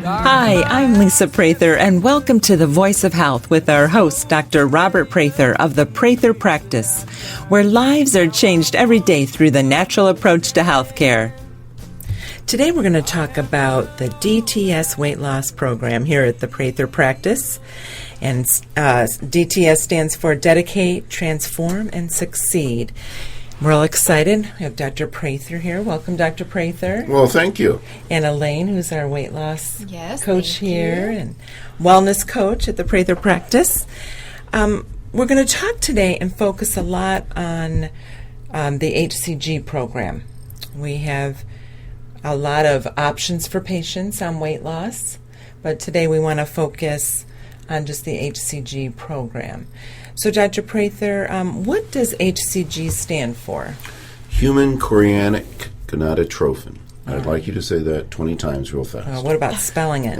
Hi, I'm Lisa Prather, and welcome to The Voice of Health with our host, Dr. Robert Prather of the Prather Practice, where lives are changed every day through the natural approach to healthcare. Today we're going to talk about the DTS weight loss program here at the Prather Practice. And DTS stands for Dedicate, Transform, and Succeed. We're all excited. We have Dr. Prather here. Welcome, Dr. Prather. Well, thank you. And Elaine, who's our weight loss coach here and wellness coach at the Prather Practice. We're going to talk today and focus a lot on the HCG program. We have a lot of options for patients on weight loss, but today we want to focus on just the HCG program. So, Dr. Prather, what does HCG stand for? Human chorionic gonadotrophin. I'd like you to say that 20 times real fast. What about spelling it?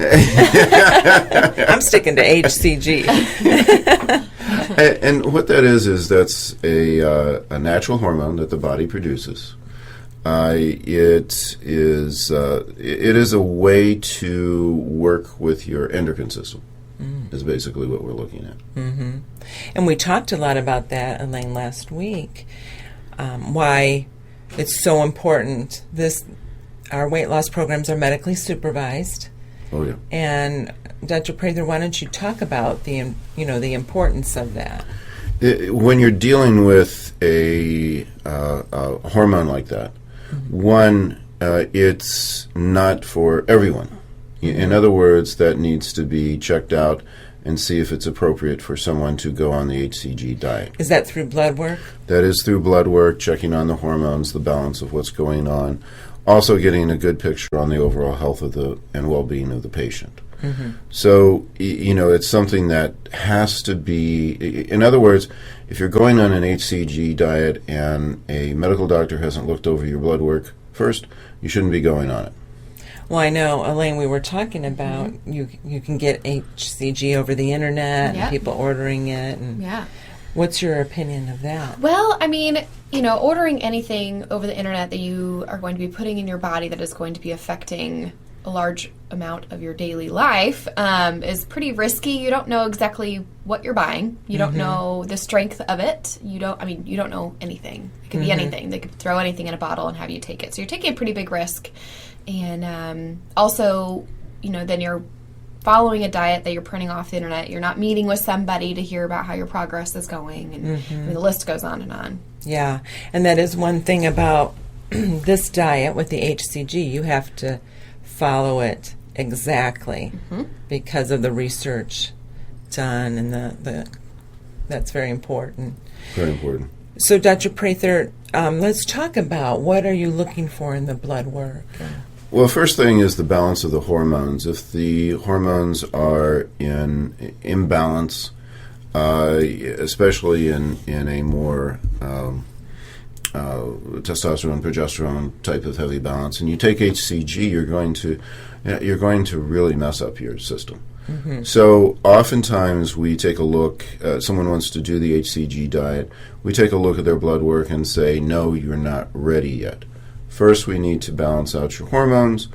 I'm sticking to HCG. And what that is that's a natural hormone that the body produces. It is a way to work with your endocrine system. Is basically what we're looking at. Mm-hmm. And we talked a lot about that, Elaine, last week, why it's so important. Our weight loss programs are medically supervised. Oh, yeah. And Dr. Prather, why don't you talk about the importance of that? When you're dealing with a hormone like that, one, it's not for everyone. In other words, that needs to be checked out and see if it's appropriate for someone to go on the HCG diet. Is that through blood work? That is through blood work, checking on the hormones, the balance of what's going on, also getting a good picture on the overall health of and well-being of the patient. Mm-hmm. So, it's something that has to be, in other words, if you're going on an HCG diet and a medical doctor hasn't looked over your blood work first, you shouldn't be going on it. Well, I know, Elaine, we were talking about you can get HCG over the internet and people ordering it. And what's your opinion of that? Well, I mean, ordering anything over the internet that you are going to be putting in your body that is going to be affecting a large amount of your daily life is pretty risky. You don't know exactly what you're buying. You don't know the strength of it. You don't know anything. It could be anything. They could throw anything in a bottle and have you take it. So you're taking a pretty big risk. And also, then you're following a diet that you're printing off the internet. You're not meeting with somebody to hear about how your progress is going. And the list goes on and on. Yeah. And that is one thing about this diet with the HCG. You have to follow it exactly because of the research done. And that's very important. Very important. So, Dr. Prather, let's talk about what are you looking for in the blood work? Well, first thing is the balance of the hormones. If the hormones are in imbalance, especially in a more testosterone, progesterone type of heavy balance, and you take HCG, you're going to really mess up your system. Mm-hmm. So oftentimes we take a look, someone wants to do the HCG diet, we take a look at their blood work and say, no, you're not ready yet. First, we need to balance out your hormones.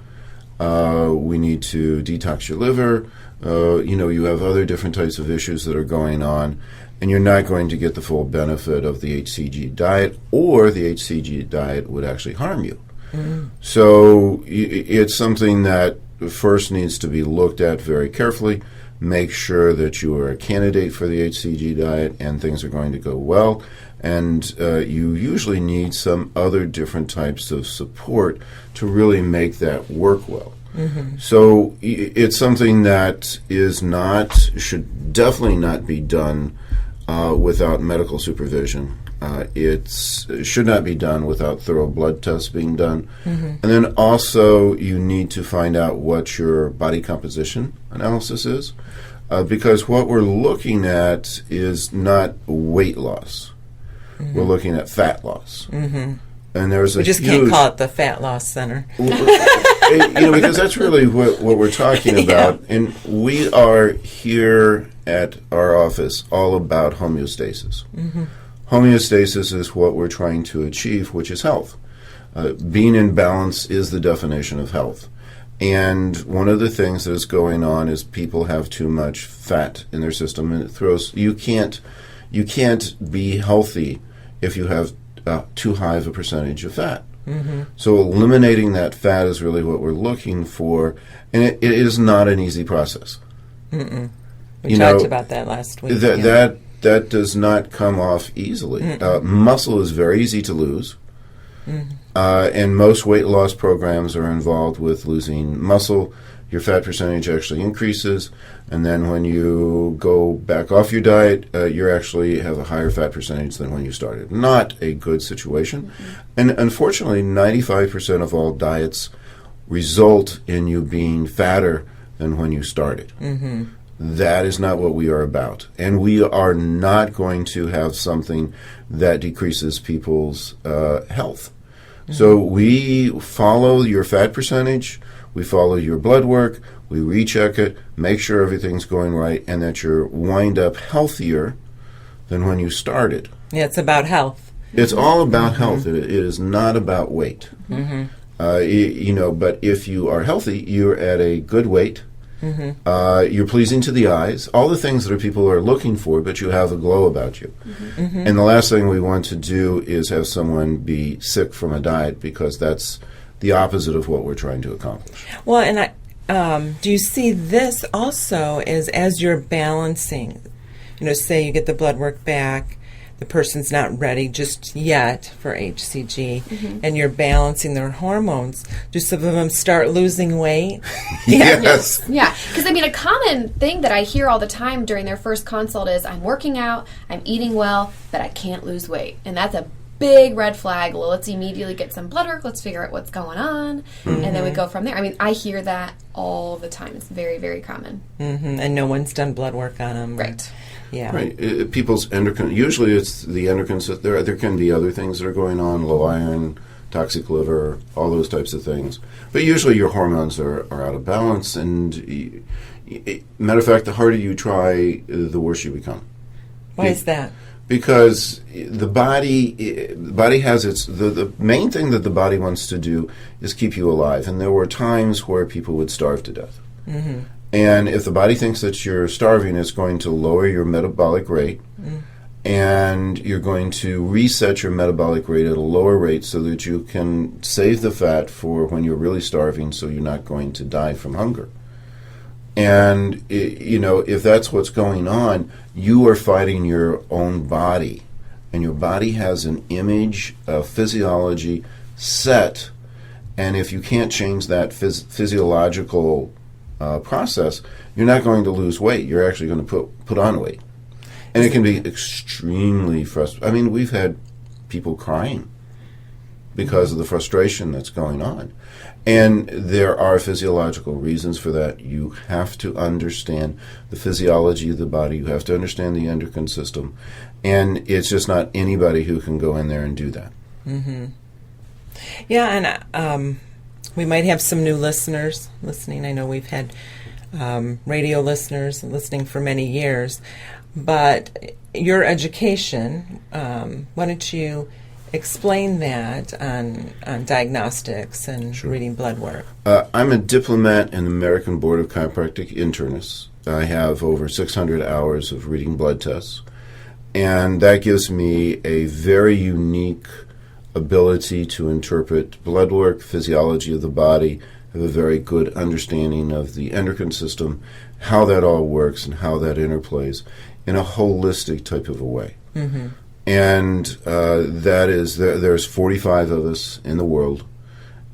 We need to detox your liver. You have other different types of issues that are going on, and you're not going to get the full benefit of the HCG diet, or the HCG diet would actually harm you. Mm-hmm. So it's something that first needs to be looked at very carefully. Make sure that you are a candidate for the HCG diet and things are going to go well. And you usually need some other different types of support to really make that work well. Mm-hmm. So it's something that should definitely not be done without medical supervision. It should not be done without thorough blood tests being done. Mm-hmm. And then also you need to find out what your body composition analysis is, because what we're looking at is not weight loss. Mm-hmm. We're looking at fat loss. Mm-hmm. And there's we just can't call it the Fat Loss Center. Because that's really what we're talking about. Yeah. And we are here at our office all about homeostasis. Mm-hmm. Homeostasis is what we're trying to achieve, which is health. Being in balance is the definition of health. And one of the things that is going on is people have too much fat in their system, and it throws you can't be healthy if you have too high of a percentage of fat. So eliminating that fat is really what we're looking for, and it is not an easy process. We talked about that last week. That does not come off easily. Muscle is very easy to lose. And most weight loss programs are involved with losing muscle. Your fat percentage actually increases, and then when you go back off your diet, you actually have a higher fat percentage than when you started. Not a good situation. And unfortunately, 95% of all diets result in you being fatter than when you started. That is not what we are about. And we are not going to have something that decreases people's health. So we follow your fat percentage, we follow your blood work, we recheck it, make sure everything's going right, and that you're wind up healthier than when you started. Yeah, it's about health. It's all about health. It is not about weight. But if you are healthy, you're at a good weight. You're pleasing to the eyes, all the things that people are looking for, but you have a glow about you. And the last thing we want to do is have someone be sick from a diet, because that's the opposite of what we're trying to accomplish. Well, and do you see this also as you're balancing, say you get the blood work back, the person's not ready just yet for HCG, and you're balancing their hormones, do some of them start losing weight? Yes. Yeah, because a common thing that I hear all the time during their first consult is, I'm working out, I'm eating well, but I can't lose weight. And that's a big red flag. Well, let's immediately get some blood work, let's figure out what's going on, and then we go from there. I hear that all the time. It's very, very common. And no one's done blood work on them. Right. Yeah. Right. People's endocrine, usually it's the endocrine, there can be other things that are going on, low iron, toxic liver, all those types of things. But usually your hormones are out of balance, and matter of fact, the harder you try, the worse you become. Why is that? Because the body has the main thing that the body wants to do is keep you alive. And there were times where people would starve to death. And if the body thinks that you're starving, it's going to lower your metabolic rate, and you're going to reset your metabolic rate at a lower rate so that you can save the fat for when you're really starving, so you're not going to die from hunger. And, if that's what's going on, you are fighting your own body. And your body has an image, a physiology set, and if you can't change that physiological process, you're not going to lose weight. You're actually going to put on weight. And it can be extremely frustrating. We've had people crying because of the frustration that's going on. And there are physiological reasons for that. You have to understand the physiology of the body. You have to understand the endocrine system. And it's just not anybody who can go in there and do that. Yeah, and we might have some new listeners listening. I know we've had radio listeners listening for many years. But your education, why don't you explain that on diagnostics and reading blood work? I'm a diplomat in the American Board of Chiropractic Internists. I have over 600 hours of reading blood tests. And that gives me a very unique ability to interpret blood work, physiology of the body, have a very good understanding of the endocrine system, how that all works and how that interplays in a holistic type of a way. And that is, there's 45 of us in the world.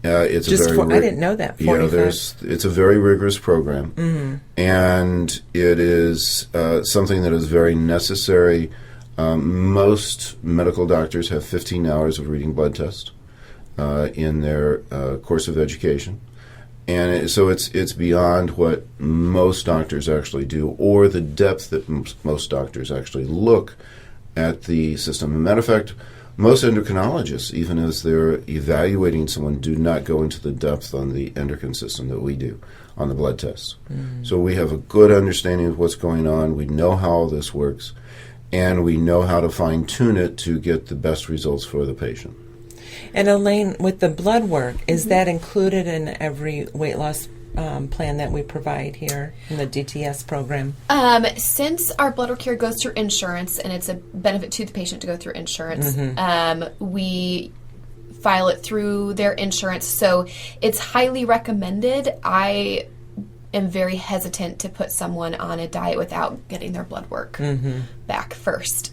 It's I didn't know that. 45. Yeah, it's a very rigorous program, and it is something that is very necessary. Most medical doctors have 15 hours of reading blood tests in their course of education, and so it's beyond what most doctors actually do, or the depth that most doctors actually look at the system. As a matter of fact, most endocrinologists, even as they're evaluating someone, do not go into the depth on the endocrine system that we do on the blood tests. So we have a good understanding of what's going on. We know how all this works, and we know how to fine-tune it to get the best results for the patient. And Elaine, with the blood work, is that included in every weight loss plan that we provide here in the DTS program? Since our blood work here goes through insurance, and it's a benefit to the patient to go through insurance, we file it through their insurance. So it's highly recommended. I am very hesitant to put someone on a diet without getting their blood work back first.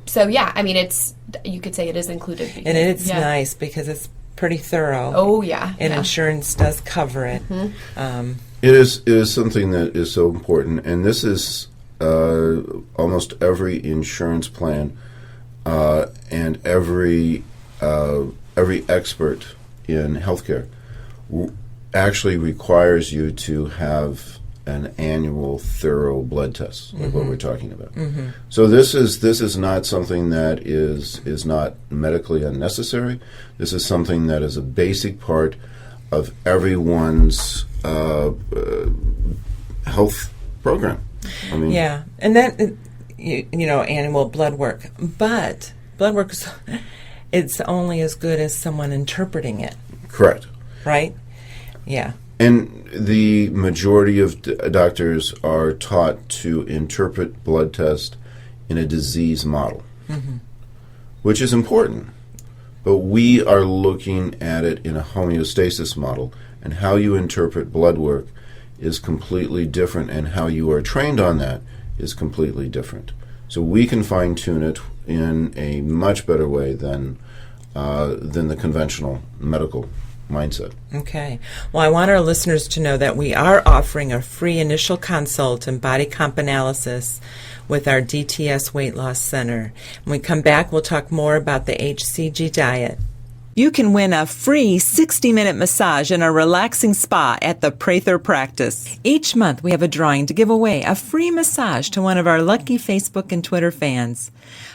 So yeah, I mean, you could say it is included. Because, and it's nice because it's pretty thorough. Oh yeah. And insurance does cover it. It is something that is so important, and this is almost every insurance plan and every expert in healthcare actually requires you to have an annual thorough blood test, like what we're talking about. So this is not something that is not medically unnecessary. This is something that is a basic part of everyone's health program. I mean, yeah, and that annual blood work, but blood work is it's only as good as someone interpreting it. Correct. Right? Yeah. And the majority of doctors are taught to interpret blood tests in a disease model, which is important. But we are looking at it in a homeostasis model, and how you interpret blood work is completely different, and how you are trained on that is completely different. So we can fine-tune it in a much better way than the conventional medical mindset. Okay. Well, I want our listeners to know that we are offering a free initial consult and body comp analysis with our DTS Weight Loss Center. When we come back, we'll talk more about the HCG diet. You can win a free 60-minute massage in a relaxing spa at the Prather practice. Each month, we have a drawing to give away a free massage to one of our lucky Facebook and Twitter fans.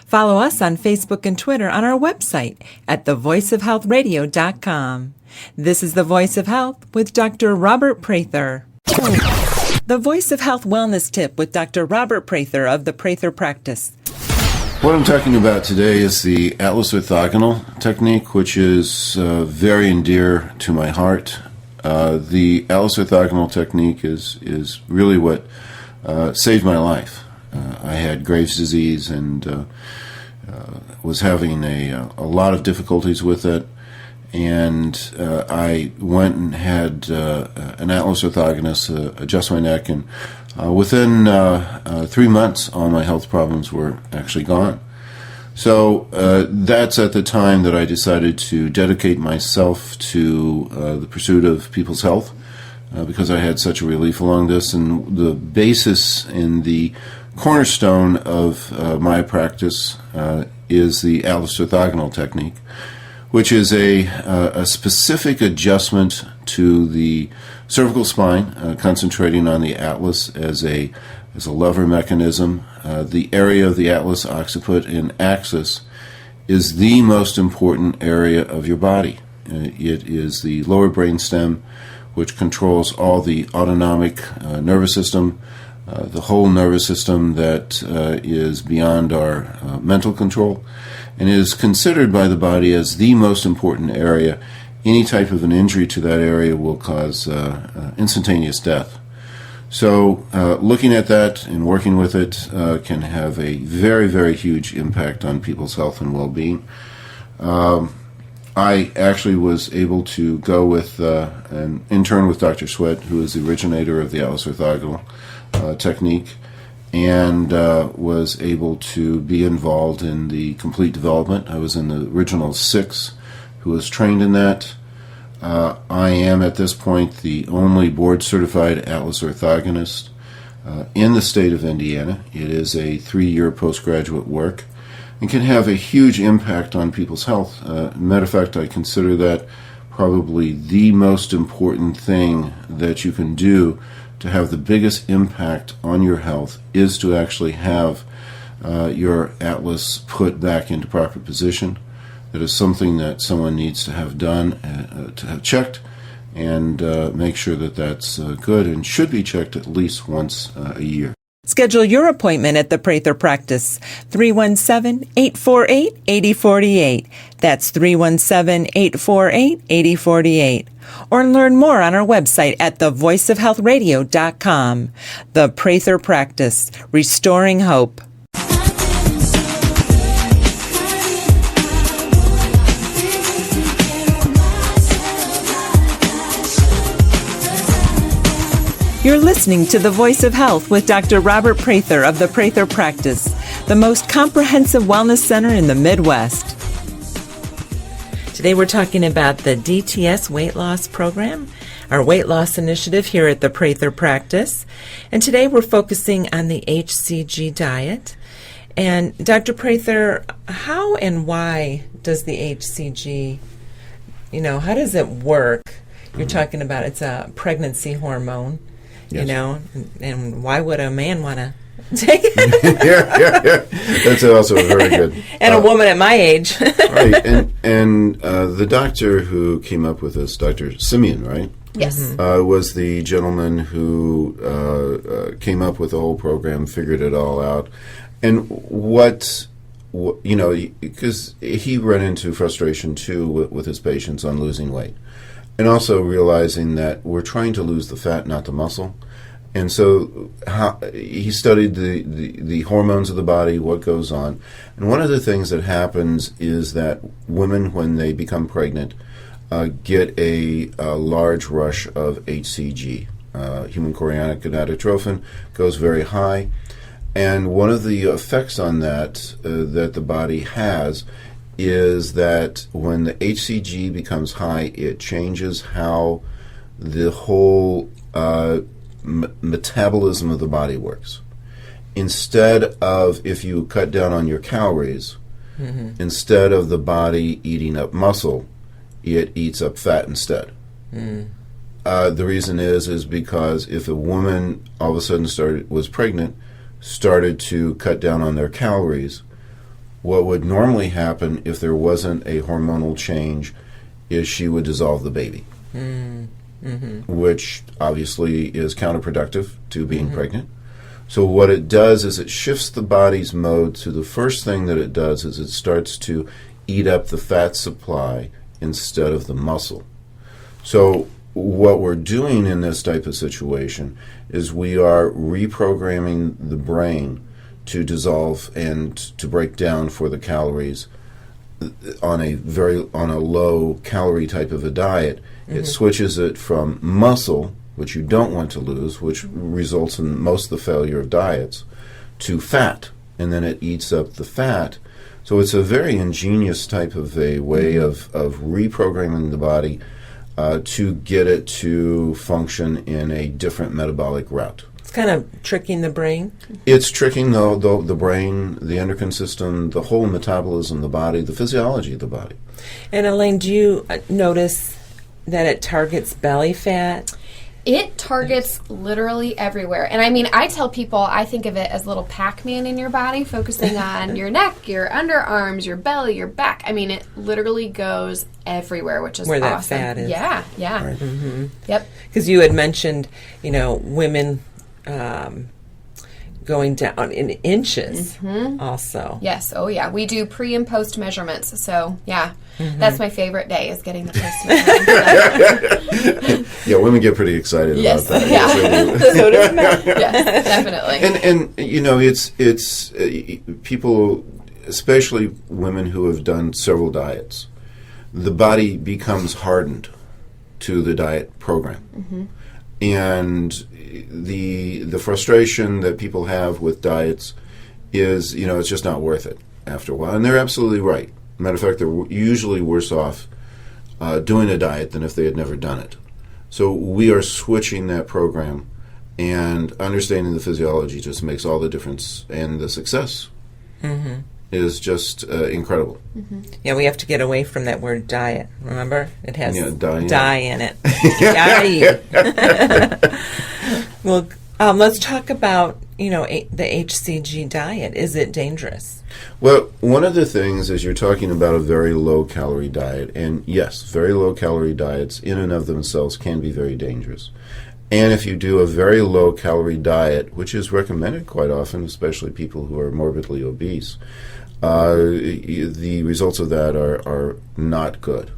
Follow us on Facebook and Twitter on our website at thevoiceofhealthradio.com. This is The Voice of Health with Dr. Robert Prather. The Voice of Health Wellness Tip with Dr. Robert Prather of the Prather practice. What I'm talking about today is the Atlas orthogonal technique, which is very dear to my heart. The Atlas orthogonal technique is really what saved my life. I had Graves' disease and was having a lot of difficulties with it. And I went and had an Atlas orthogonist adjust my neck, and within 3 months, all my health problems were actually gone. So that's at the time that I decided to dedicate myself to the pursuit of people's health, because I had such a relief along this. And the basis in the cornerstone of my practice is the Atlas orthogonal technique, which is a specific adjustment to the cervical spine, concentrating on the atlas as a lever mechanism. The area of the atlas occiput and axis is the most important area of your body. It is the lower brain stem, which controls all the autonomic nervous system, the whole nervous system that is beyond our mental control, and is considered by the body as the most important area. Any type of an injury to that area will cause instantaneous death. So looking at that and working with it can have a very, very huge impact on people's health and well-being. I actually was able to go with an intern with Dr. Sweat, who is the originator of the Atlas orthogonal technique, and was able to be involved in the complete development. I was in the original 6 who was trained in that. I am at this point the only board-certified Atlas orthogonist in the state of Indiana. It is a 3-year postgraduate work and can have a huge impact on people's health. Matter of fact, I consider that probably the most important thing that you can do to have the biggest impact on your health is to actually have your atlas put back into proper position. That is something that someone needs to have done, to have checked, and make sure that that's good, and should be checked at least once a year. Schedule your appointment at the Prather Practice, 317-848-8048. That's 317-848-8048. Or learn more on our website at thevoiceofhealthradio.com. The Prather Practice, restoring hope. You're listening to The Voice of Health with Dr. Robert Prather of the Prather Practice, the most comprehensive wellness center in the Midwest. Today we're talking about the DTS weight loss program, our weight loss initiative here at the Prather Practice. And today we're focusing on the HCG diet. And Dr. Prather, how and why does the HCG, how does it work? You're talking about it's a pregnancy hormone. Yes. And why would a man want to take it? yeah. That's also very good. And a woman at my age. Right. And the doctor who came up with this, Dr. Simeon, right? Yes. Was the gentleman who came up with the whole program, figured it all out. And because he ran into frustration, too, with his patients on losing weight. And also realizing that we're trying to lose the fat, not the muscle. And so he studied the hormones of the body, what goes on. And one of the things that happens is that women, when they become pregnant, get a large rush of HCG. Human chorionic gonadotrophin goes very high. And one of the effects on that that the body has is that when the HCG becomes high, it changes how the whole metabolism of the body works. Instead of, if you cut down on your calories, instead of the body eating up muscle, it eats up fat instead. The reason is because if a woman all of a sudden was pregnant, started to cut down on their calories, what would normally happen if there wasn't a hormonal change is she would dissolve the baby, which obviously is counterproductive to being pregnant. So what it does is it shifts the body's mode to the first thing that it does is it starts to eat up the fat supply instead of the muscle. So what we're doing in this type of situation is we are reprogramming the brain to dissolve and to break down for the calories on a low calorie type of a diet. It switches it from muscle, which you don't want to lose, which results in most of the failure of diets, to fat, and then it eats up the fat. So it's a very ingenious type of a way of reprogramming the body to get it to function in a different metabolic route. It's kind of tricking the brain. It's tricking the brain, the endocrine system, the whole metabolism of the body, the physiology of the body. And Elaine, do you notice that it targets belly fat? It targets literally everywhere. And I mean, I tell people, I think of it as little Pac-Man in your body, focusing on your neck, your underarms, your belly, your back. I mean, it literally goes everywhere, which is where awesome. That fat is. Yeah. Right. Yep. Because you had mentioned, women going down in inches also. Yes. Oh, yeah. We do pre and post measurements. So, yeah, that's my favorite day is getting the post measurements. Yeah, women get pretty excited about that. Yeah. So does men. Yes, definitely. And it's people, especially women who have done several diets, the body becomes hardened to the diet program. And the frustration that people have with diets is, it's just not worth it after a while. And they're absolutely right. Matter of fact, they're usually worse off doing a diet than if they had never done it. So we are switching that program, and understanding the physiology just makes all the difference. And the success is just incredible. Yeah, we have to get away from that word diet. Remember? It has dye in it. Well, let's talk about, the HCG diet. Is it dangerous? Well, one of the things is you're talking about a very low-calorie diet. And yes, very low-calorie diets in and of themselves can be very dangerous. And if you do a very low-calorie diet, which is recommended quite often, especially people who are morbidly obese, the results of that are not good.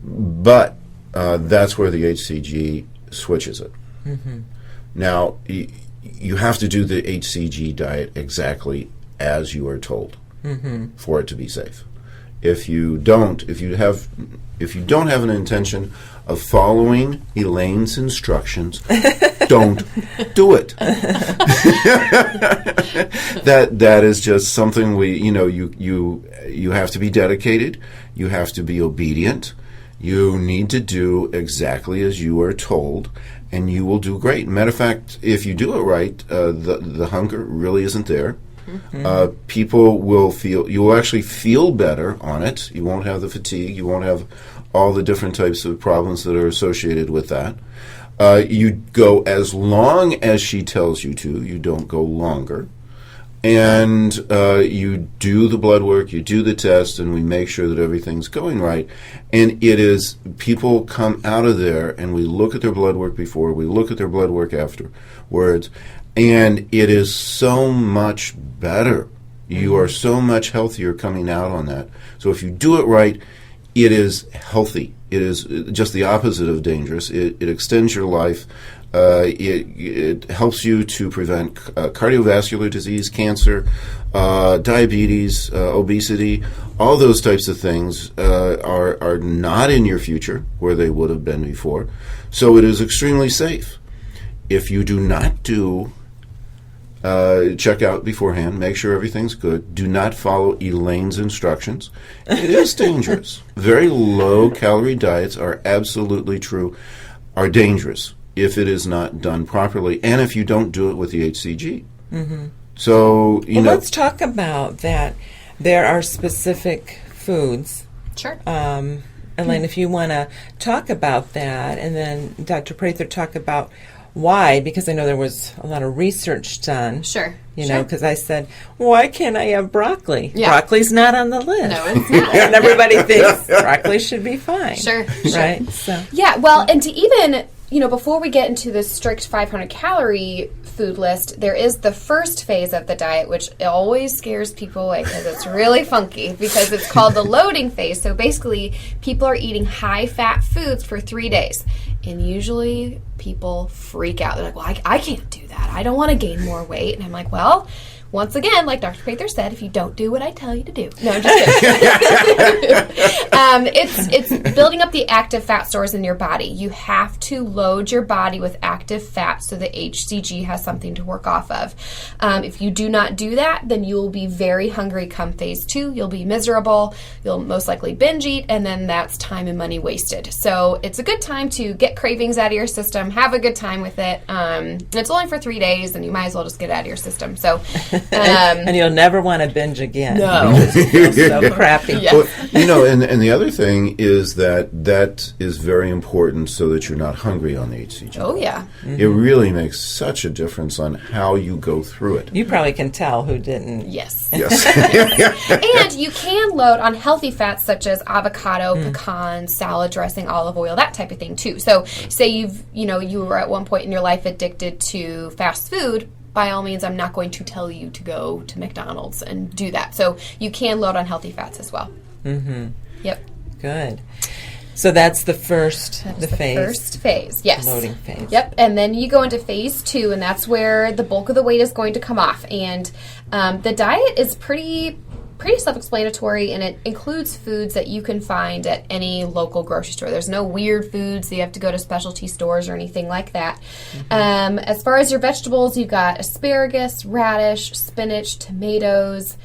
But that's where the HCG switches it. Now, you have to do the HCG diet exactly as you are told for it to be safe. If you don't have an intention of following Elaine's instructions, don't do it. That is just something you have to be dedicated. You have to be obedient. You need to do exactly as you are told, and you will do great. Matter of fact, if you do it right, the hunger really isn't there. People will you will actually feel better on it. You won't have the fatigue. You won't have all the different types of problems that are associated with that. You go as long as she tells you to. You don't go longer. And you do the blood work, you do the test, and we make sure that everything's going right. And people come out of there, and we look at their blood work before, we look at their blood work afterwards, and it is so much better. You are so much healthier coming out on that. So if you do it right, it is healthy. It is just the opposite of dangerous. It extends your life. It helps you to prevent cardiovascular disease, cancer, diabetes, obesity. All those types of things are not in your future where they would have been before. So it is extremely safe. If you do not check out beforehand, make sure everything's good. Do not follow Elaine's instructions. It is dangerous. Very low-calorie diets are absolutely are dangerous if it is not done properly, and if you don't do it with the HCG. So, let's talk about that. There are specific foods. Sure. Elaine, if you want to talk about that, and then Dr. Prather talk about why, because I know there was a lot of research done. Sure. Because I said, why can't I have broccoli? Yeah. Broccoli's not on the list. No, it's not. And everybody thinks broccoli should be fine. Sure. Right? So. Yeah, well, and to even, before we get into the strict 500-calorie food list, there is the first phase of the diet, which always scares people away because it's really funky, because it's called the loading phase. So basically, people are eating high-fat foods for 3 days. And usually people freak out. They're like, well, I can't do that. I don't want to gain more weight. And I'm like, well, once again, like Dr. Prather said, if you don't do what I tell you to do. No, I'm just kidding. It's building up the active fat stores in your body. You have to load your body with active fat so the HCG has something to work off of. If you do not do that, then you'll be very hungry come phase 2. You'll be miserable. You'll most likely binge eat, and then that's time and money wasted. So it's a good time to get cravings out of your system, have a good time with it. It's only for 3 days, and you might as well just get it out of your system. So. And you'll never want to binge again. No. It's so crappy. Yeah. Well, and the other thing is that is very important so that you're not hungry on the HCG. Oh, yeah. It really makes such a difference on how you go through it. You probably can tell who didn't. Yes. Yes. And you can load on healthy fats such as avocado, pecan, salad dressing, olive oil, that type of thing too. So say you were at one point in your life addicted to fast food, by all means, I'm not going to tell you to go to McDonald's and do that. So you can load on healthy fats as well. Yep. Good. So that's the first phase. First phase, yes. Loading phase. Yep, and then you go into phase 2, and that's where the bulk of the weight is going to come off. And the diet is pretty self-explanatory, and it includes foods that you can find at any local grocery store. There's no weird foods that you have to go to specialty stores or anything like that. As far as your vegetables, you've got asparagus, radish, spinach, tomatoes,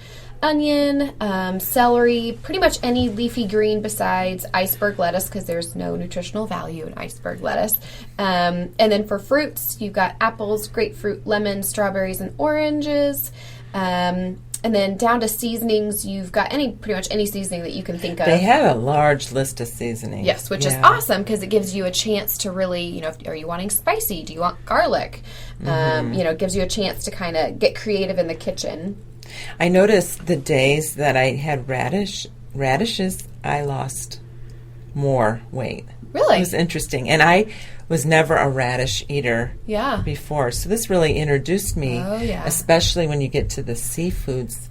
onion, celery, pretty much any leafy green besides iceberg lettuce, because there's no nutritional value in iceberg lettuce. And then for fruits, you've got apples, grapefruit, lemons, strawberries, and oranges. And then down to seasonings, you've got pretty much any seasoning that you can think of. They have a large list of seasonings. Yes, which is awesome because it gives you a chance to really, are you wanting spicy? Do you want garlic? It gives you a chance to kind of get creative in the kitchen. I noticed the days that I had radishes, I lost more weight. Really? It was interesting. And I was never a radish eater Yeah. before. So this really introduced me, especially when you get to the seafoods,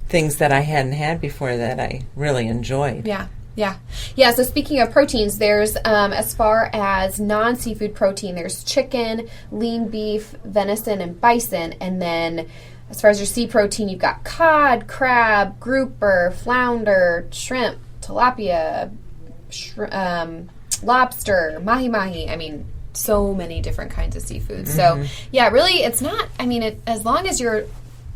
things that I hadn't had before that I really enjoyed. Yeah, so speaking of proteins, there's, as far as non-seafood protein, there's chicken, lean beef, venison, and bison. And then as far as your sea protein, you've got cod, crab, grouper, flounder, shrimp, tilapia, lobster, mahi-mahi. I mean, so many different kinds of seafood. So, yeah, really, it's not, as long as you're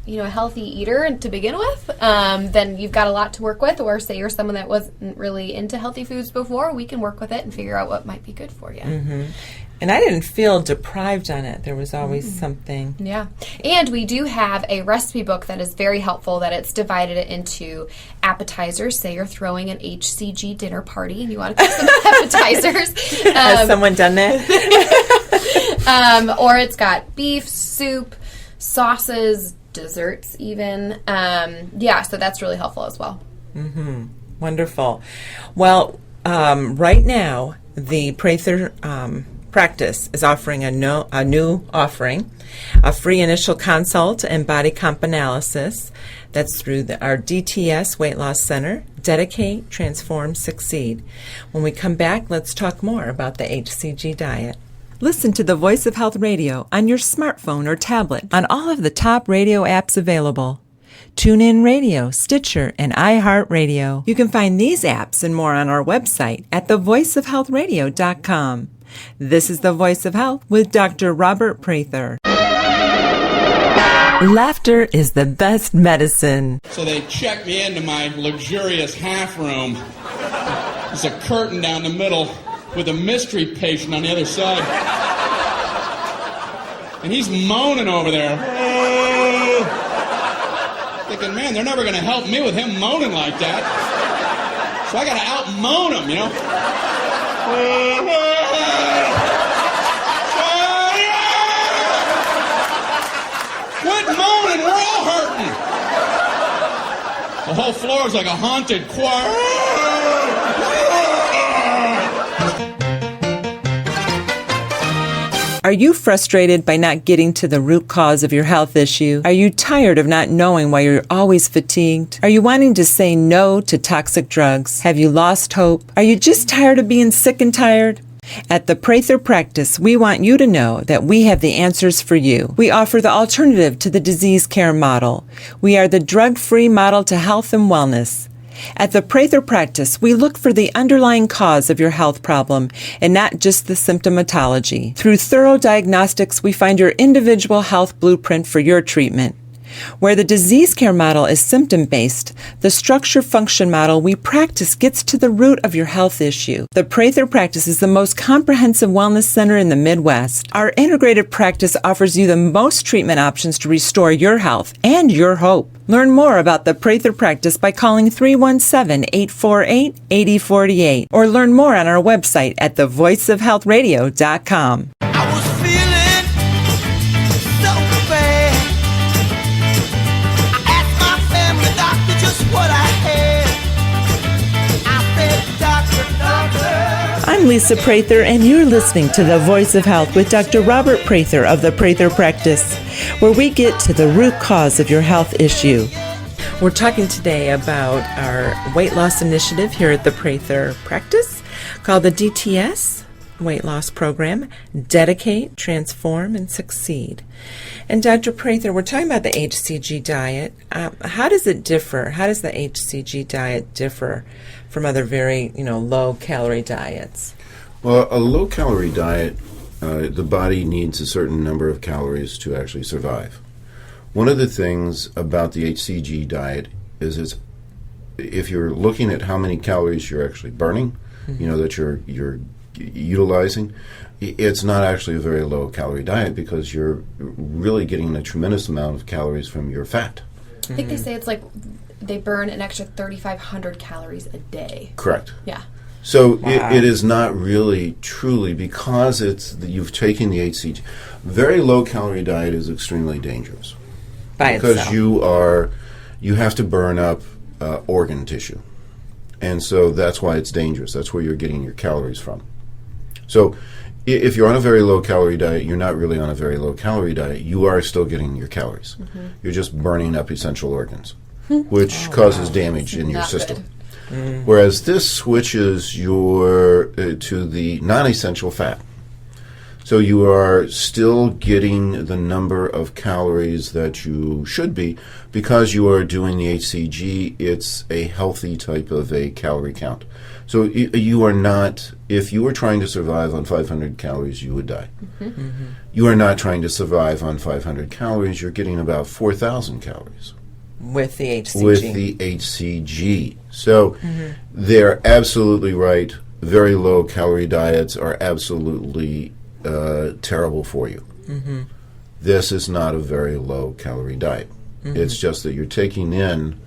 a healthy eater to begin with, then you've got a lot to work with. Or say you're someone that wasn't really into healthy foods before, we can work with it and figure out what might be good for you. And I didn't feel deprived on it. There was always something. Yeah. And we do have a recipe book that is very helpful, that it's divided it into appetizers. Say you're throwing an HCG dinner party and you want to cook some appetizers. Has someone done that? Or it's got beef, soup, sauces, desserts even. So that's really helpful as well. Wonderful. Well, right now, the Prather practice is offering a new offering, a free initial consult and body comp analysis. That's through our DTS Weight Loss Center. Dedicate, Transform, Succeed. When we come back, let's talk more about the HCG diet. Listen to the Voice of Health radio on your smartphone or tablet on all of the top radio apps available. TuneIn Radio, Stitcher, and iHeartRadio. You can find these apps and more on our website at thevoiceofhealthradio.com. This is The Voice of Health with Dr. Robert Prather. Laughter is the best medicine. So they checked me into my luxurious half room. There's a curtain down the middle with a mystery patient on the other side. And he's moaning over there. Thinking, man, they're never going to help me with him moaning like that. So I got to out-moan him, Quit moaning, we're all hurting. The whole floor is like a haunted choir. Are you frustrated by not getting to the root cause of your health issue? Are you tired of not knowing why you're always fatigued? Are you wanting to say no to toxic drugs? Have you lost hope? Are you just tired of being sick and tired? At the Prather Practice, we want you to know that we have the answers for you. We offer the alternative to the disease care model. We are the drug-free model to health and wellness. At the Prather Practice, we look for the underlying cause of your health problem and not just the symptomatology. Through thorough diagnostics, we find your individual health blueprint for your treatment. Where the disease care model is symptom-based, the structure-function model we practice gets to the root of your health issue. The Prather Practice is the most comprehensive wellness center in the Midwest. Our integrated practice offers you the most treatment options to restore your health and your hope. Learn more about the Prather Practice by calling 317-848-8048 or learn more on our website at thevoiceofhealthradio.com. I was feeling so bad. I asked my family doctor just what I had. I said, doctor. I'm Lisa Prather, and you're listening to The Voice of Health with Dr. Robert Prather of the Prather Practice, where we get to the root cause of your health issue. We're talking today about our weight loss initiative here at the Prather Practice called the DTS Weight Loss Program, Dedicate, Transform, and Succeed. And Dr. Prather, we're talking about the HCG diet. How does it differ? How does the HCG diet differ from other very, low-calorie diets? Well, a low-calorie diet, the body needs a certain number of calories to actually survive. One of the things about the HCG diet is if you're looking at how many calories you're actually burning, that you're utilizing, it's not actually a very low-calorie diet because you're really getting a tremendous amount of calories from your fat. I think they say it's like they burn an extra 3,500 calories a day. Correct. Yeah. So it is not really truly because you've taken the HCG. Very low-calorie diet is extremely dangerous By because itself. you have to burn up organ tissue. And so that's why it's dangerous. That's where you're getting your calories from. So if you're on a very low-calorie diet, you're not really on a very low-calorie diet. You are still getting your calories. You're just burning up essential organs, which causes damage in your Not system. good. Whereas this switches your to the non-essential fat. So you are still getting the number of calories that you should be because you are doing the HCG. It's a healthy type of a calorie count. So you are not, if you were trying to survive on 500 calories, you would die. You are not trying to survive on 500 calories. You're getting about 4,000 calories. With the HCG. With the HCG. So they're absolutely right. Very low calorie diets are absolutely terrible for you. This is not a very low calorie diet. It's just that you're taking in,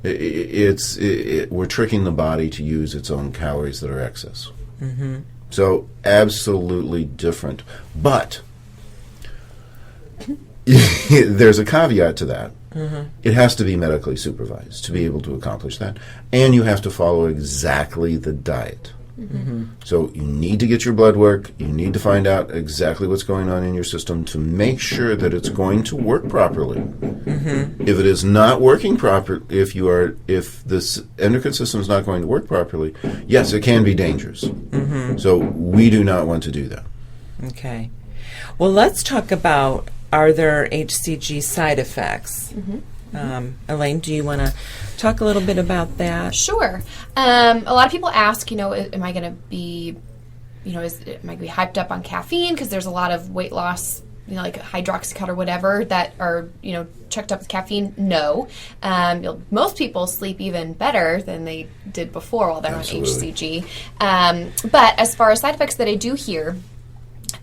we're tricking the body to use its own calories that are excess. So absolutely different. But there's a caveat to that. It has to be medically supervised to be able to accomplish that. And you have to follow exactly the diet. So you need to get your blood work. You need to find out exactly what's going on in your system to make sure that it's going to work properly. If it is not working properly, if this endocrine system is not going to work properly, yes, it can be dangerous. So we do not want to do that. Okay. Well, let's talk about, are there HCG side effects? Elaine, do you want to talk a little bit about that? Sure. A lot of people ask, am I going to be, am I going to be hyped up on caffeine? Because there's a lot of weight loss, like hydroxycut or whatever that are, checked up with caffeine. No. Most people sleep even better than they did before while they're Absolutely. on HCG. But as far as side effects that I do hear,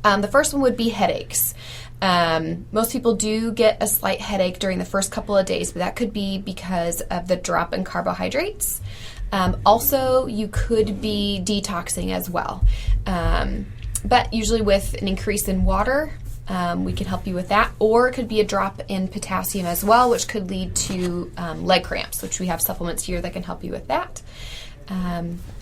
the first one would be headaches. Most people do get a slight headache during the first couple of days, but that could be because of the drop in carbohydrates. Also, you could be detoxing as well. But usually with an increase in water, we can help you with that. Or it could be a drop in potassium as well, which could lead to leg cramps, which we have supplements here that can help you with that.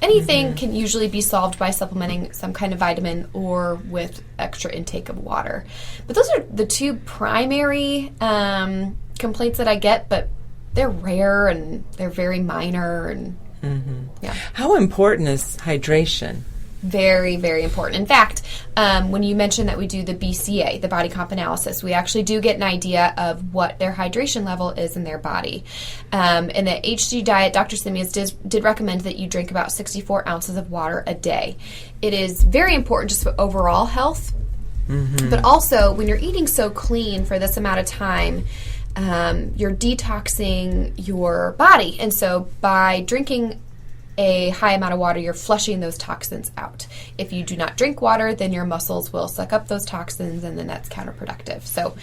Anything can usually be solved by supplementing some kind of vitamin or with extra intake of water. But those are the two primary complaints that I get, but they're rare and they're very minor. And yeah. How important is hydration? Very, very important. In fact, when you mentioned that we do the BCA, the body comp analysis, we actually do get an idea of what their hydration level is in their body. In the HCG diet, Dr. Simias did recommend that you drink about 64 ounces of water a day. It is very important just for overall health, but also when you're eating so clean for this amount of time, you're detoxing your body. And so by drinking a high amount of water, you're flushing those toxins out. If you do not drink water, then your muscles will suck up those toxins, and then that's counterproductive. So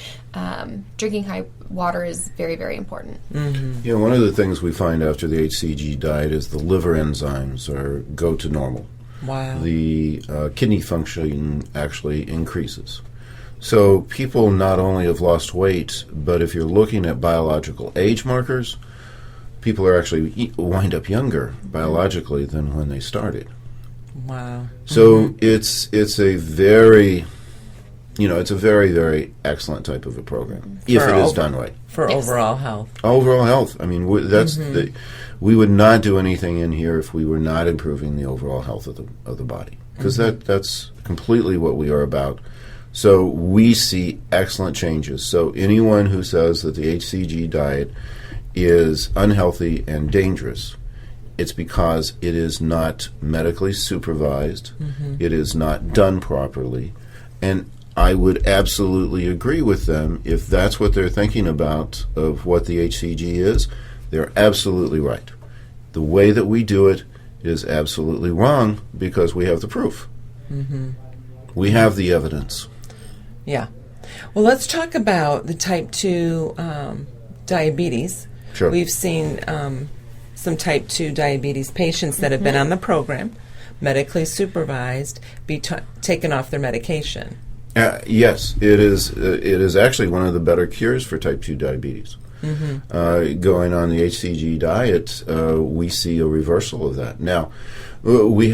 drinking high water is very, very important. One of the things we find after the HCG diet is the liver enzymes go to normal. Wow. The kidney function actually increases. So people not only have lost weight, but if you're looking at biological age markers, people are actually wind up younger biologically than when they started. Wow. So it's a very, it's a very, very excellent type of a program if it is done right. For overall health. Overall health. I mean, we would not do anything in here if we were not improving the overall health of the body, because that's completely what we are about. So we see excellent changes. So anyone who says that the HCG diet is unhealthy and dangerous, it's because it is not medically supervised, it is not done properly, and I would absolutely agree with them if that's what they're thinking about of what the HCG is. They're absolutely right. The way that we do it is absolutely wrong because we have the proof. We have the evidence. Yeah. Well, let's talk about the type 2 diabetes. Sure. We've seen some type 2 diabetes patients that have been on the program, medically supervised, be taken off their medication. Yes, it is actually one of the better cures for type 2 diabetes. going on the HCG diet, we see a reversal of that. Now, we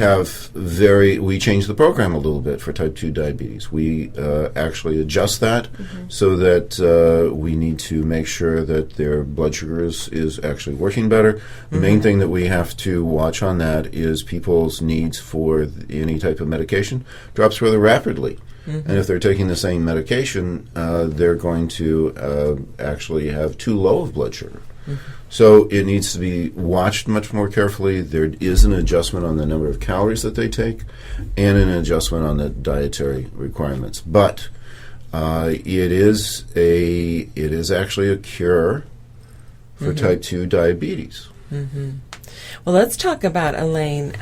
change the program a little bit for type 2 diabetes. We actually adjust that so that we need to make sure that their blood sugar is actually working better. The main thing that we have to watch on that is people's needs for any type of medication drops rather rapidly. And if they're taking the same medication, they're going to actually have too low of blood sugar. So it needs to be watched much more carefully. There is an adjustment on the number of calories that they take and an adjustment on the dietary requirements. But it is actually a cure for type 2 diabetes. Well, let's talk about, Elaine,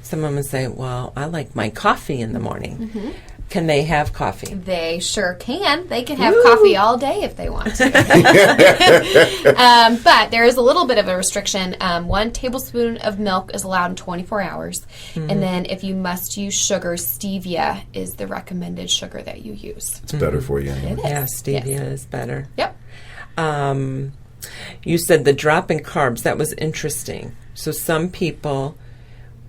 someone would say, well, I like my coffee in the morning. Can they have coffee? They sure can. They can have coffee all day if they want to. But there is a little bit of a restriction. 1 tablespoon of milk is allowed in 24 hours. And then if you must use sugar, stevia is the recommended sugar that you use. It's better for you anyway. Yeah, stevia is better. Yep. You said the drop in carbs. That was interesting. So some people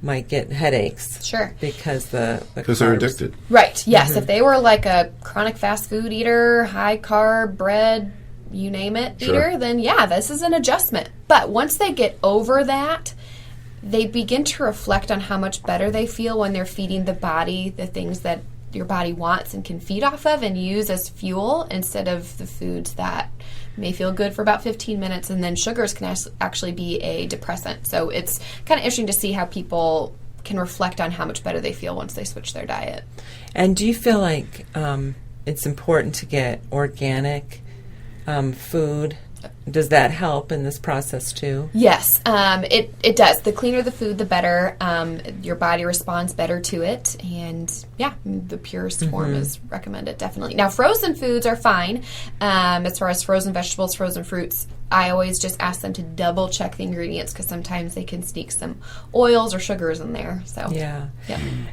might get headaches. Sure. Because they're carbs. addicted. Right. Yes. If they were like a chronic fast food eater, high carb, bread, you name it, eater, then yeah, this is an adjustment. But once they get over that, they begin to reflect on how much better they feel when they're feeding the body the things that your body wants and can feed off of and use as fuel instead of the foods that may feel good for about 15 minutes, and then sugars can actually be a depressant. So it's kind of interesting to see how people can reflect on how much better they feel once they switch their diet. And do you feel like it's important to get organic food? Does that help in this process too? Yes, it does. The cleaner the food, the better. Your body responds better to it. And yeah, the purest form is recommended, definitely. Now, frozen foods are fine. As far as frozen vegetables, frozen fruits, I always just ask them to double check the ingredients because sometimes they can sneak some oils or sugars in there. So yeah.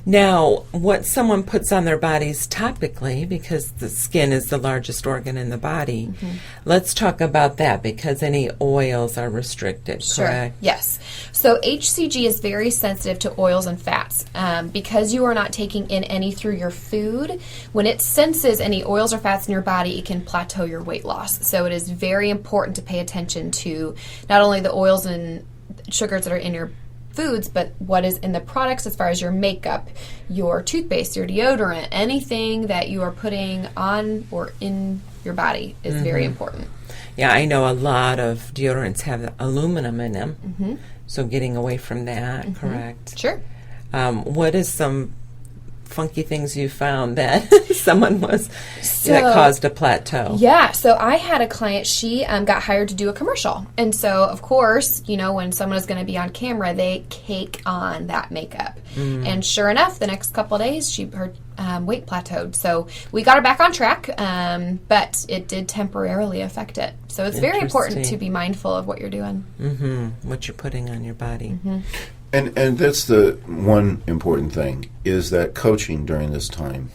Now, what someone puts on their bodies topically, because the skin is the largest organ in the body, let's talk about that because any oils are restricted, correct? Yes. So HCG is very sensitive to oils and fats. Because you are not taking in any through your food, when it senses any oils or fats in your body, it can plateau your weight loss. So it is very important to pay attention to not only the oils and sugars that are in your foods, but what is in the products as far as your makeup, your toothpaste, your deodorant, anything that you are putting on or in your body is very important. Yeah, I know a lot of deodorants have aluminum in them, so getting away from that, correct? Sure. What is some funky things you found that someone was that caused a plateau? Yeah, so I had a client, she got hired to do a commercial. And so, of course, you know, when someone is going to be on camera, they cake on that makeup. And sure enough, the next couple of days, her weight plateaued. So we got her back on track, but it did temporarily affect it. So it's very important to be mindful of what you're doing. What you're putting on your body. And that's the one important thing, is that coaching during this time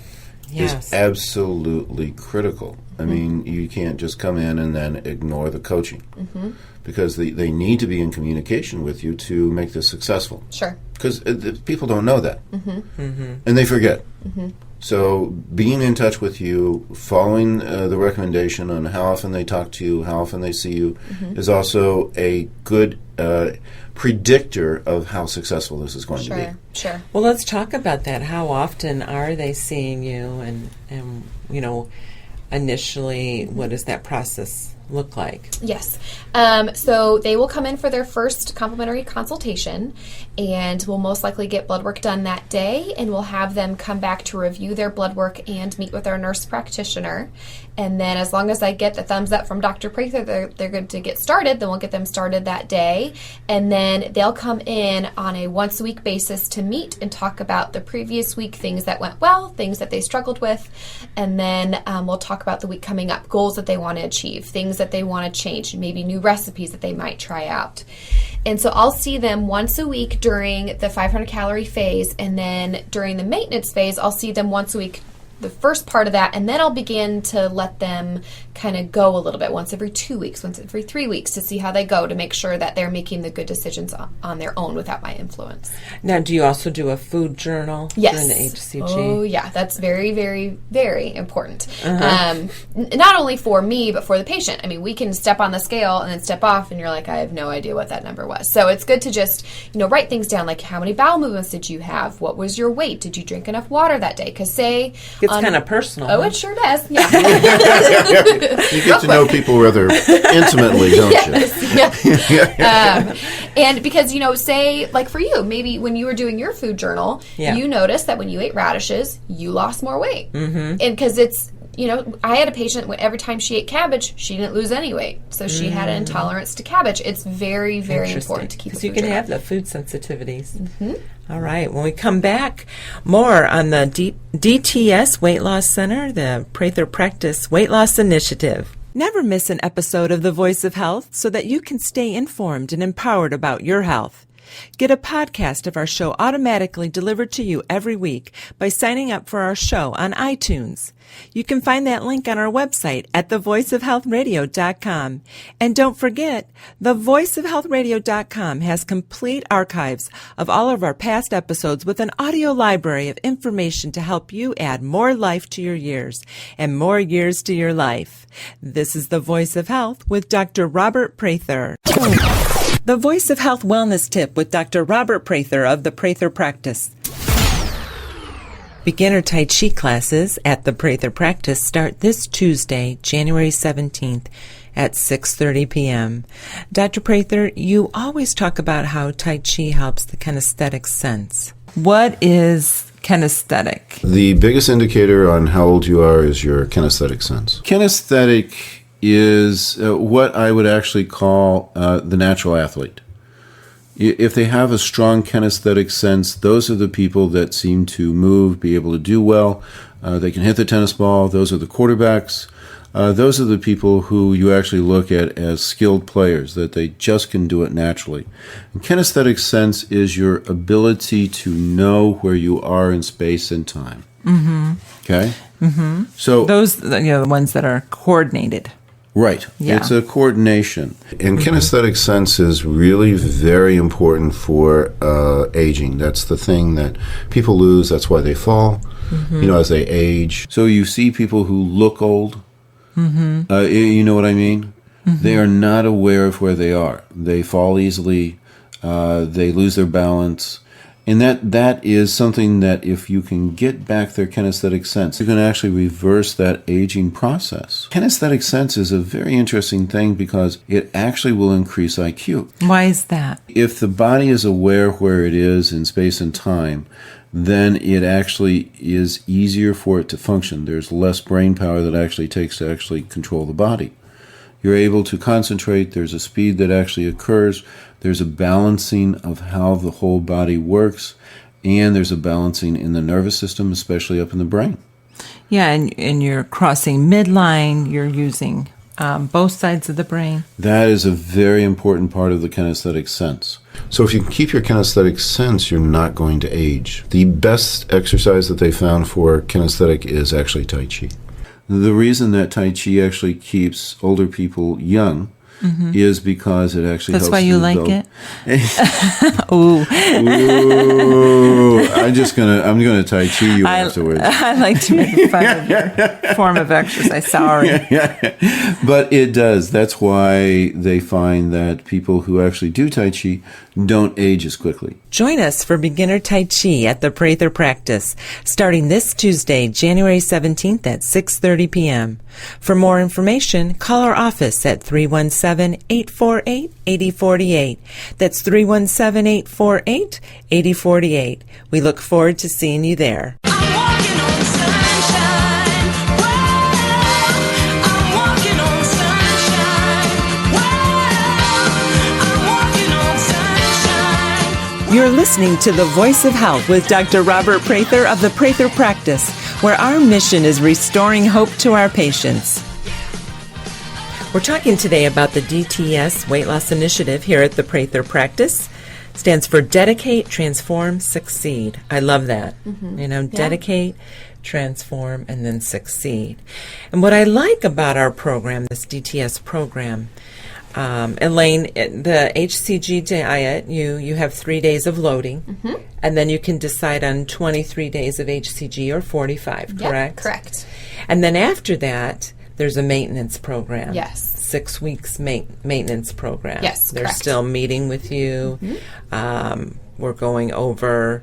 is absolutely critical. I mean, you can't just come in and then ignore the coaching because they need to be in communication with you to make this successful. Sure. Because people don't know that. And they forget. So being in touch with you, following the recommendation on how often they talk to you, how often they see you, is also a good predictor of how successful this is going to be. Sure. Well, let's talk about that. How often are they seeing you, and you know, initially, what does that process look like? Yes. So they will come in for their first complimentary consultation, and we'll most likely get blood work done that day, and we'll have them come back to review their blood work and meet with our nurse practitioner. And then as long as I get the thumbs up from Dr. Prather, they're good to get started, then we'll get them started that day. And then they'll come in on a once-a-week basis to meet and talk about the previous week, things that went well, things that they struggled with. And then we'll talk about the week coming up, goals that they want to achieve, things that they want to change, maybe new recipes that they might try out. And so I'll see them once a week during the 500 calorie phase, and then during the maintenance phase, I'll see them once a week the first part of that, and then I'll begin to let them kind of go a little bit, once every 2 weeks, once every 3 weeks, to see how they go, to make sure that they're making the good decisions on their own without my influence. Now, do you also do a food journal Yes. during the HCG? Oh, yeah. That's very, very, very important. Not only for me, but for the patient. I mean, we can step on the scale and then step off, and you're like, I have no idea what that number was. So it's good to just, write things down, like how many bowel movements did you have? What was your weight? Did you drink enough water that day? Because say... It's kind of personal. Oh, huh? it sure does. Yeah. You get to know people rather intimately, don't Yes. And because, say, like for you, maybe when you were doing your food journal, you noticed that when you ate radishes, you lost more weight. Mm-hmm. And because it's, I had a patient, every time she ate cabbage, she didn't lose any weight. So she had an intolerance to cabbage. It's very, very important to keep a food because you can journal. have the food sensitivities. Mm-hmm. All right. When we come back, more on the DTS Weight Loss Center, the Prather Practice Weight Loss Initiative. Never miss an episode of The Voice of Health so that you can stay informed and empowered about your health. Get a podcast of our show automatically delivered to you every week by signing up for our show on iTunes. You can find that link on our website at thevoiceofhealthradio.com. And don't forget, thevoiceofhealthradio.com has complete archives of all of our past episodes with an audio library of information to help you add more life to your years and more years to your life. This is The Voice of Health with Dr. Robert Prather. The Voice of Health Wellness Tip with Dr. Robert Prather of the Prather Practice. Beginner Tai Chi classes at the Prather Practice start this Tuesday, January 17th at 6:30 p.m. Dr. Prather, you always talk about how Tai Chi helps the kinesthetic sense. What is kinesthetic? The biggest indicator on how old you are is your kinesthetic sense. Kinesthetic is what I would actually call the natural athlete. If they have a strong kinesthetic sense, those are the people that seem to move, be able to do well. They can hit the tennis ball. Those are the quarterbacks. Those are the people who you actually look at as skilled players, that they just can do it naturally. And kinesthetic sense is your ability to know where you are in space and time. Mm-hmm. Okay? Mm-hmm. So those, the ones that are coordinated. Right. Yeah. It's a coordination. And kinesthetic sense is really very important for aging. That's the thing that people lose. That's why they fall, as they age. So you see people who look old. Mm-hmm. You know what I mean? Mm-hmm. They are not aware of where they are. They fall easily. They lose their balance. And that is something that if you can get back their kinesthetic sense, you can actually reverse that aging process. Kinesthetic sense is a very interesting thing because it actually will increase IQ. Why is that? If the body is aware where it is in space and time, then it actually is easier for it to function. There's less brain power that actually takes to actually control the body. You're able to concentrate. There's a speed that actually occurs. There's a balancing of how the whole body works, and there's a balancing in the nervous system, especially up in the brain. Yeah, and you're crossing midline. You're using both sides of the brain. That is a very important part of the kinesthetic sense. So if you can keep your kinesthetic sense, you're not going to age. The best exercise that they found for kinesthetic is actually Tai Chi. The reason that Tai Chi actually keeps older people young is because it actually helps. That's why you like it? Ooh, I'm gonna Tai Chi you afterwards. I like to make fun of your form of exercise. Sorry. But it does. That's why they find that people who actually do Tai Chi don't age as quickly. Join us for Beginner Tai Chi at the Prather Practice, starting this Tuesday, January 17th at 6:30 p.m. For more information, call our office at 317-848-8048. That's 317-848-8048. We look forward to seeing you there. I'm walking on sunshine. Whoa, I'm walking on sunshine. Whoa, I'm walking on sunshine. You're listening to The Voice of Health with Dr. Robert Prather of the Prather Practice, where our mission is restoring hope to our patients. We're talking today about the DTS Weight Loss Initiative here at the Prather Practice. Stands for Dedicate, Transform, Succeed. I love that. Dedicate, transform, and then succeed. And what I like about our program, this DTS program, Elaine, the HCG diet, you have 3 days of loading, and then you can decide on 23 days of HCG or 45, correct? Correct. And then after that, there's a maintenance program. Yes. 6 weeks maintenance program. Yes, They're correct. still meeting with you. We're going over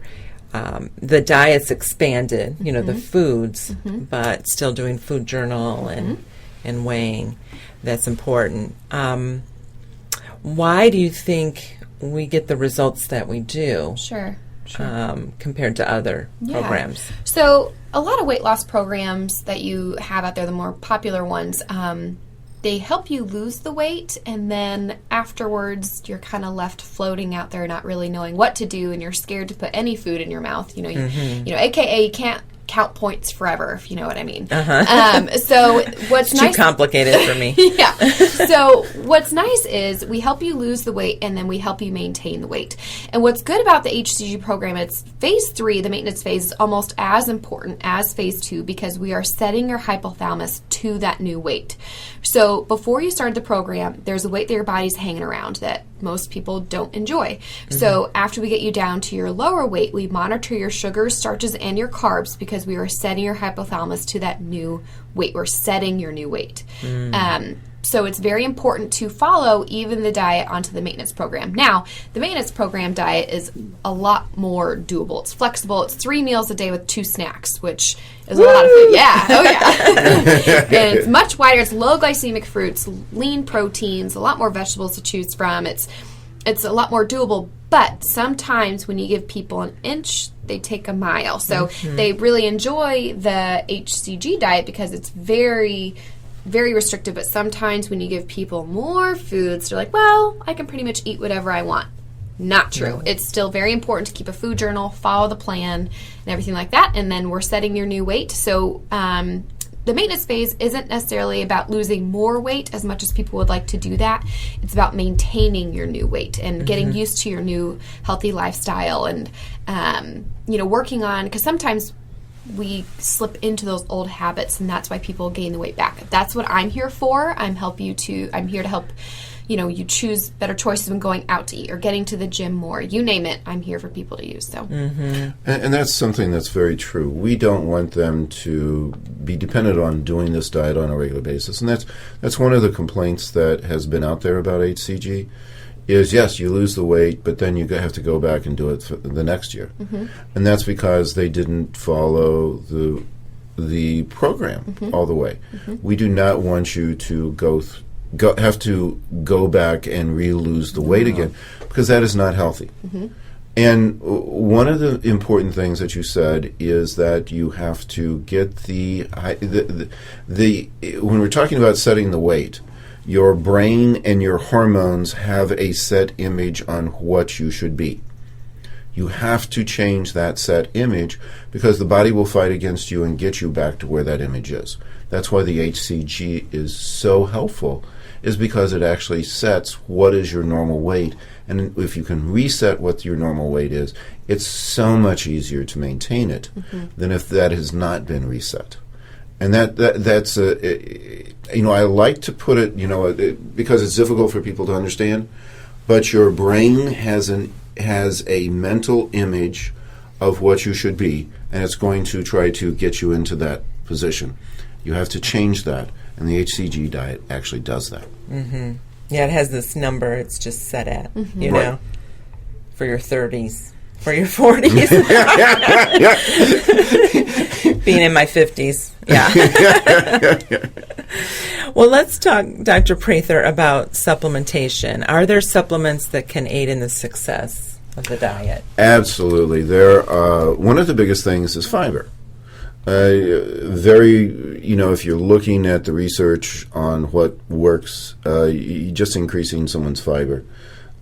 the diet's expanded, the foods, but still doing food journal and weighing. That's important. Why do you think we get the results that we do? Sure. Compared to other programs? So a lot of weight loss programs that you have out there, the more popular ones, they help you lose the weight, and then afterwards you're kind of left floating out there not really knowing what to do, and you're scared to put any food in your mouth. AKA you can't count points forever, if you know what I mean. So what's it's nice... too complicated for me. Yeah. So what's nice is we help you lose the weight, and then we help you maintain the weight. And what's good about the HCG program, it's phase 3, the maintenance phase, is almost as important as phase 2 because we are setting your hypothalamus to that new weight. So before you start the program, there's a weight that your body's hanging around that most people don't enjoy. So after we get you down to your lower weight, we monitor your sugars, starches, and your carbs because we are setting your hypothalamus to that new weight. We're setting your new weight. So it's very important to follow even the diet onto the maintenance program. Now, the maintenance program diet is a lot more doable. It's flexible. It's 3 meals a day with 2 snacks, which is a lot of food. Yeah. Oh, yeah. And it's much wider. It's low glycemic fruits, lean proteins, a lot more vegetables to choose from. It's a lot more doable. But sometimes when you give people an inch, they take a mile. So they really enjoy the HCG diet because it's very restrictive, but sometimes when you give people more foods, they're like, well, I can pretty much eat whatever I want. Not true. It's still very important to keep a food journal, follow the plan, and everything like that, and then we're setting your new weight. So the maintenance phase isn't necessarily about losing more weight as much as people would like to do that. It's about maintaining your new weight and getting used to your new healthy lifestyle and, working on, because sometimes we slip into those old habits, and that's why people gain the weight back. That's what I'm here for. I'm here to help, you choose better choices when going out to eat or getting to the gym more. You name it, I'm here for people to use. So, and that's something that's very true. We don't want them to be dependent on doing this diet on a regular basis, and that's one of the complaints that has been out there about HCG. Is yes, you lose the weight, but then you have to go back and do it for the next year, and that's because they didn't follow the program all the way. We do not want you to have to go back and re-lose the weight again, because that is not healthy. And one of the important things that you said is that you have to get the when we're talking about setting the weight, your brain and your hormones have a set image on what you should be. You have to change that set image because the body will fight against you and get you back to where that image is. That's why the HCG is so helpful, is because it actually sets what is your normal weight. And if you can reset what your normal weight is, it's so much easier to maintain it than if that has not been reset. And that's I like to put it, because it's difficult for people to understand, but your brain has a mental image of what you should be, and it's going to try to get you into that position. You have to change that, and the HCG diet actually does that. Yeah, it has this number it's just set at, Right. for your 30s. For your 40s. Being in my 50s. Yeah. Well, let's talk, Dr. Prather, about supplementation. Are there supplements that can aid in the success of the diet? Absolutely. One of the biggest things is fiber. If you're looking at the research on what works, just increasing someone's fiber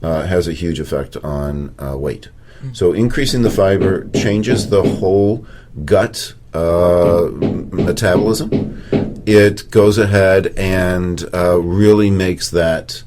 has a huge effect on weight. So increasing the fiber changes the whole gut metabolism. It goes ahead and really makes that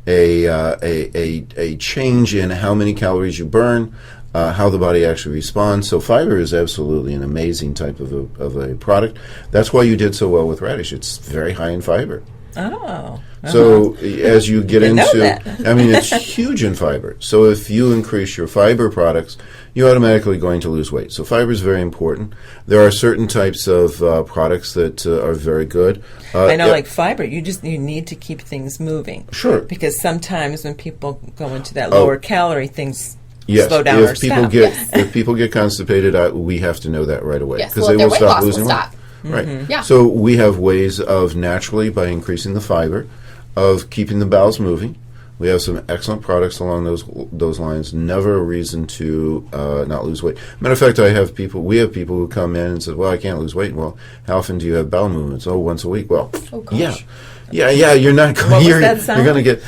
a change in how many calories you burn, how the body actually responds. So fiber is absolutely an amazing type of a product. That's why you did so well with radish. It's very high in fiber. Oh. So as you get Didn't know into, that. I mean, it's huge in fiber. So if you increase your fiber products, you're automatically going to lose weight. So fiber is very important. There are certain types of products that are very good. I know, like fiber, you need to keep things moving. Sure. Because sometimes when people go into that lower calorie, things Yes, slow down or if people stop. get if people get constipated, we have to know that right away Yes, because well, they their will weight stop loss will losing stop. weight. Right. Mm-hmm. Yeah. So we have ways of naturally, by increasing the fiber, of keeping the bowels moving. We have some excellent products along those lines. Never a reason to not lose weight. Matter of fact, we have people who come in and say, "Well, I can't lose weight." Well, how often do you have bowel movements? Oh, once a week. Well, Oh, gosh. yeah. You're not going. What was You're that sound? going to get.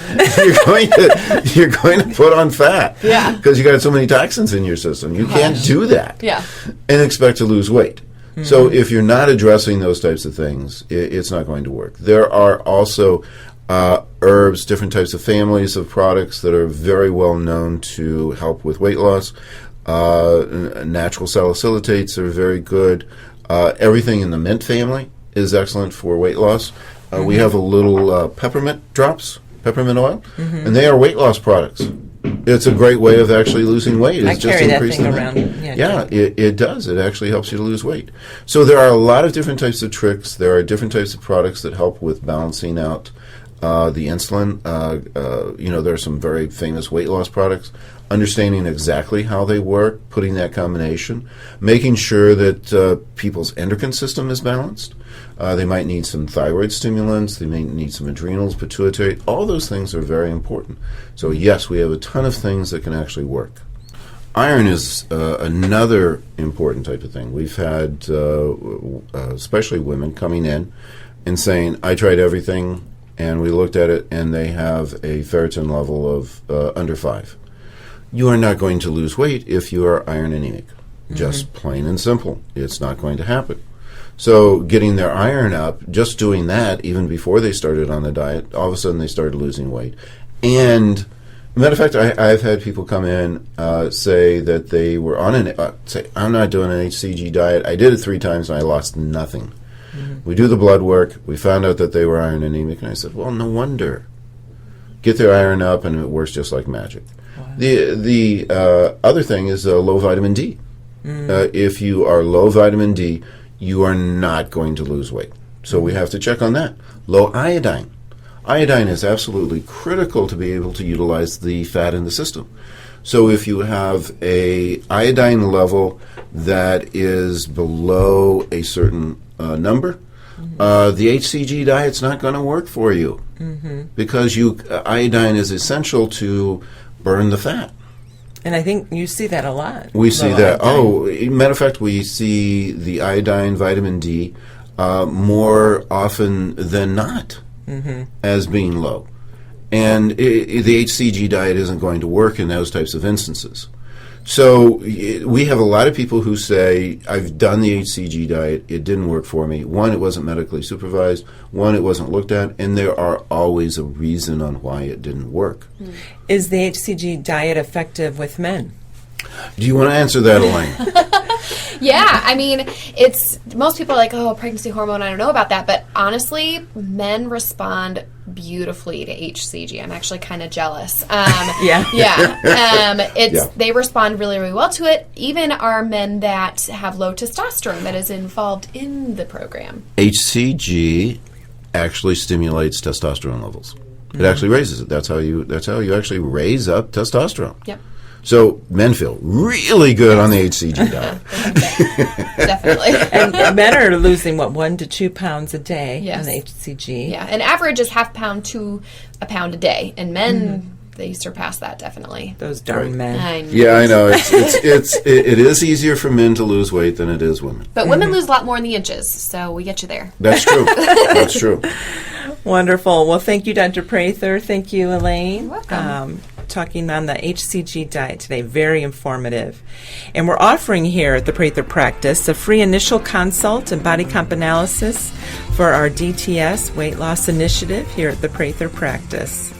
You're going to put on fat. Yeah. Because you got so many toxins in your system. You can't do that. Yeah. And expect to lose weight. So if you're not addressing those types of things, it's not going to work. There are also herbs, different types of families of products that are very well known to help with weight loss. Natural salicylates are very good. Everything in the mint family is excellent for weight loss. We have a little peppermint drops, peppermint oil, and they are weight loss products. It's a great way of actually losing weight. I It's just carry that increasing thing the around. Yeah, it does. It actually helps you to lose weight. So there are a lot of different types of tricks. There are different types of products that help with balancing out the insulin. There are some very famous weight loss products. Understanding exactly how they work, putting that combination, making sure that people's endocrine system is balanced. They might need some thyroid stimulants. They may need some adrenals, pituitary. All those things are very important. So yes, we have a ton of things that can actually work. Iron is another important type of thing. We've had, especially women, coming in and saying, I tried everything, and we looked at it, and they have a ferritin level of under 5. You are not going to lose weight if you are iron anemic. Just plain and simple. It's not going to happen. So getting their iron up, just doing that, even before they started on the diet, all of a sudden they started losing weight. And, matter of fact, I've had people come in, say that they were on say, I'm not doing an HCG diet. I did it 3 times and I lost nothing. We do the blood work. We found out that they were iron anemic. And I said, well, no wonder. Get their iron up and it works just like magic. Wow. The other thing is low vitamin D. If you are low vitamin D, you are not going to lose weight. So we have to check on that. Low iodine. Iodine is absolutely critical to be able to utilize the fat in the system. So if you have a iodine level that is below a certain number, the HCG diet's not going to work for you because iodine is essential to burn the fat. And I think you see that a lot. We see that. Iodine. Matter of fact, we see the iodine, vitamin D, more often than not as being low. And the HCG diet isn't going to work in those types of instances. So we have a lot of people who say, I've done the HCG diet, it didn't work for me. 1, it wasn't medically supervised. 1, it wasn't looked at. And there are always a reason on why it didn't work. Is the HCG diet effective with men? Do you want to answer that, Elaine? Yeah, I mean, most people are like, oh, pregnancy hormone, I don't know about that. But honestly, men respond beautifully to HCG. I'm actually kind of jealous. They respond really, really well to it. Even our men that have low testosterone that is involved in the program. HCG actually stimulates testosterone levels. It actually raises it. That's how you actually raise up testosterone. Yep. So men feel really good on the HCG diet. Definitely. And men are losing, 1 to 2 pounds a day on the HCG. Yeah, and average is half pound to a pound a day. And men, they surpass that, definitely. Those darn men. I know. Yeah, I know. It is easier for men to lose weight than it is women. But women lose a lot more in the inches, so we get you there. That's true. That's true. Wonderful. Well, thank you, Dr. Prather. Thank you, Elaine. You're welcome. Talking on the HCG diet today. Very informative. And we're offering here at the Prather Practice a free initial consult and body comp analysis for our DTS weight loss initiative here at the Prather Practice.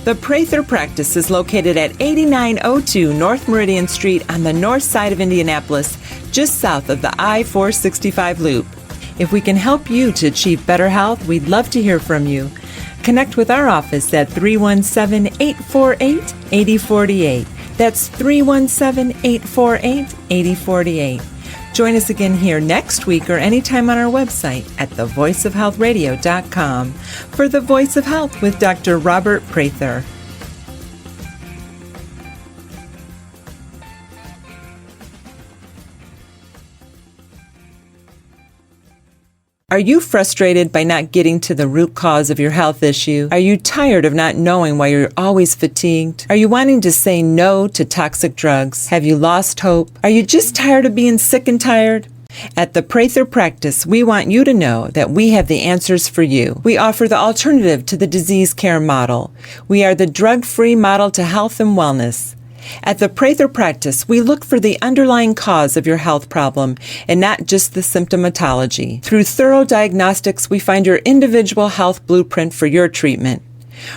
The Prather practice is located at 8902 North Meridian Street on the north side of Indianapolis, just south of the I-465 loop. If we can help you to achieve better health, we'd love to hear from you. Connect with our office at 317-848-8048. That's 317-848-8048. Join us again here next week or anytime on our website at thevoiceofhealthradio.com for The Voice of Health with Dr. Robert Prather. Are you frustrated by not getting to the root cause of your health issue? Are you tired of not knowing why you're always fatigued? Are you wanting to say no to toxic drugs? Have you lost hope? Are you just tired of being sick and tired? At the Prather Practice, we want you to know that we have the answers for you. We offer the alternative to the disease care model. We are the drug-free model to health and wellness. At the Prather Practice, we look for the underlying cause of your health problem and not just the symptomatology. Through thorough diagnostics, we find your individual health blueprint for your treatment.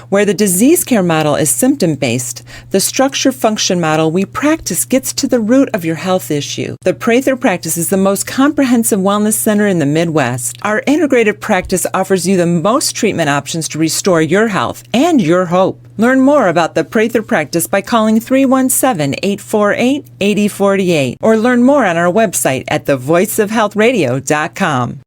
Where the disease care model is symptom-based, the structure-function model we practice gets to the root of your health issue. The Prather Practice is the most comprehensive wellness center in the Midwest. Our integrated practice offers you the most treatment options to restore your health and your hope. Learn more about the Prather Practice by calling 317-848-8048 or learn more on our website at thevoiceofhealthradio.com.